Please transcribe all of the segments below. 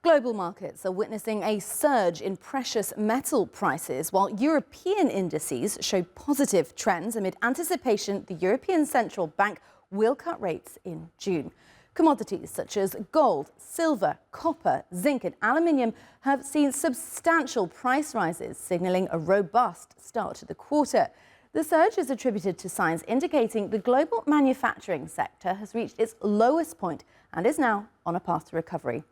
Global markets are witnessing a surge in precious metal prices, while European indices show positive trends amid anticipation the European Central Bank will cut rates in June. Commodities such as gold, silver, copper, zinc and aluminium have seen substantial price rises, signalling a robust start to the quarter. The surge is attributed to signs indicating the global manufacturing sector has reached its lowest point and is now on a path to recovery.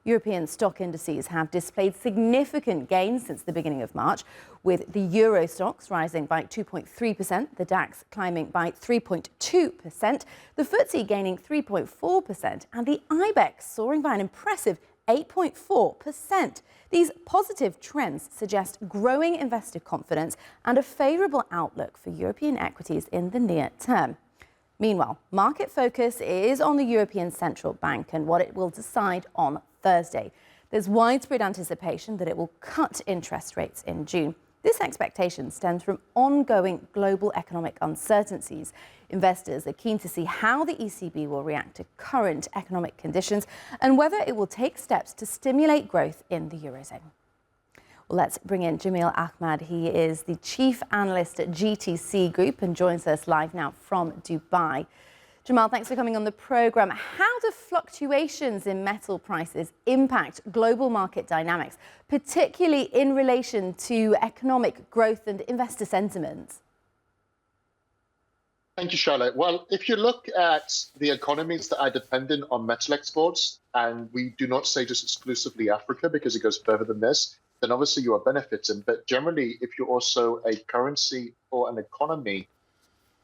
European stock indices have displayed significant gains since the beginning of March, with the Euro stocks rising by 2.3%, the DAX climbing by 3.2%, the FTSE gaining 3.4%, and the IBEX soaring by an impressive 8.4%. These positive trends suggest growing investor confidence and a favourable outlook for European equities in the near term. Meanwhile, market focus is on the European Central Bank and what it will decide on Thursday. There's widespread anticipation that it will cut interest rates in June. This expectation stems from ongoing global economic uncertainties. Investors are keen to see how the ECB will react to current economic conditions and whether it will take steps to stimulate growth in the Eurozone. Well, let's bring in Jamil Ahmad. He is the Chief Analyst at GTC Group and joins us live now from Dubai. Jamal, thanks for coming on the programme. How do fluctuations in metal prices impact global market dynamics, particularly in relation to economic growth and investor sentiment? Thank you, Charlotte. Well, if you look at the economies that are dependent on metal exports, and we do not say just exclusively Africa because it goes further than this, then obviously you are benefiting. But generally, if you're also a currency or an economy,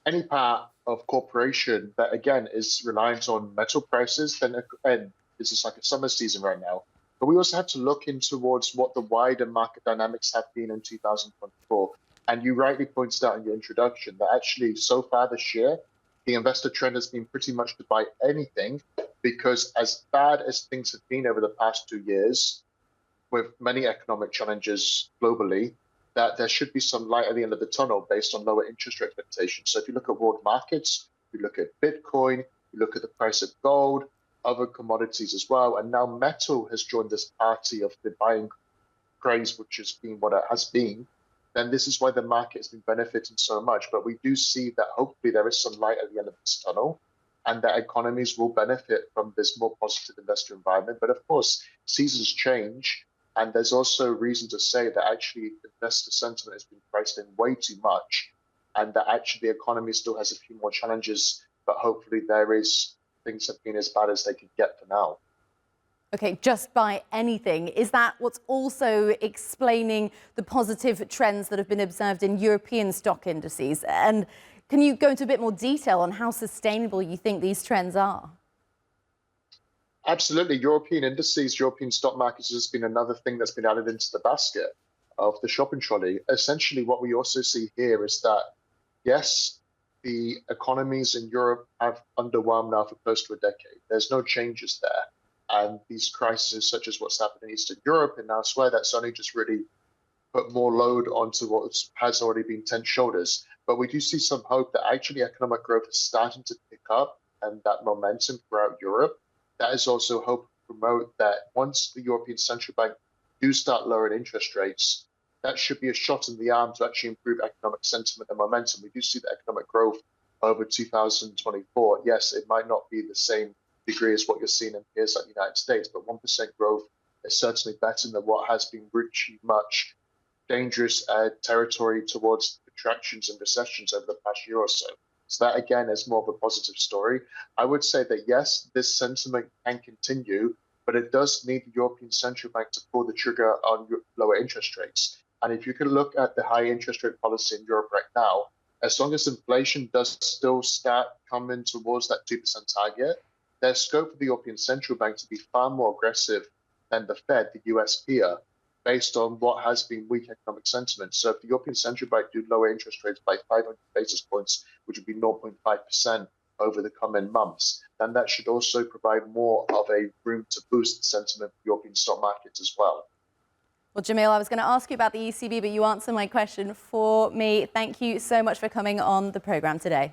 any part of corporation that, again, is reliant on metal prices, then and this is like a summer season right now. But we also have to look in towards what the wider market dynamics have been in 2024. And you rightly pointed out in your introduction that actually so far this year, the investor trend has been pretty much to buy anything, because as bad as things have been over the past 2 years, with many economic challenges globally, that there should be some light at the end of the tunnel based on lower interest rate expectations. So if you look at world markets, you look at Bitcoin, you look at the price of gold, other commodities as well, and now metal has joined this party of the buying craze, which has been what it has been, then this is why the market has been benefiting so much. But we do see that hopefully there is some light at the end of this tunnel, and that economies will benefit from this more positive investor environment. But of course, seasons change. And there's also reason to say that actually investor sentiment has been priced in way too much, and that actually the economy still has a few more challenges, but hopefully things have been as bad as they could get for now. Okay, just by anything. Is that what's also explaining the positive trends that have been observed in European stock indices? And can you go into a bit more detail on how sustainable you think these trends are? Absolutely. European indices, European stock markets has been another thing that's been added into the basket of the shopping trolley. Essentially, what we also see here is that, yes, the economies in Europe have underwhelmed now for close to a decade. There's no changes there. And these crises, such as what's happened in Eastern Europe and elsewhere, that's only just really put more load onto what has already been tense shoulders. But we do see some hope that actually economic growth is starting to pick up, and that momentum throughout Europe. That is also hope to promote that once the European Central Bank do start lowering interest rates, that should be a shot in the arm to actually improve economic sentiment and momentum. We do see the economic growth over 2024. Yes, it might not be the same degree as what you're seeing in peers like the United States, but 1% growth is certainly better than what has been pretty much dangerous territory towards contractions and recessions over the past year or so. So that, again, is more of a positive story. I would say that, yes, this sentiment can continue, but it does need the European Central Bank to pull the trigger on lower interest rates. And if you can look at the high interest rate policy in Europe right now, as long as inflation does still start coming towards that 2% target, there's scope for the European Central Bank to be far more aggressive than the Fed, the US peer, based on what has been weak economic sentiment. So if the European Central Bank do lower interest rates by 500 basis points, which would be 0.5% over the coming months, then that should also provide more of a room to boost the sentiment of European stock markets as well. Well, Jamil, I was going to ask you about the ECB, but you answered my question for me. Thank you so much for coming on the programme today.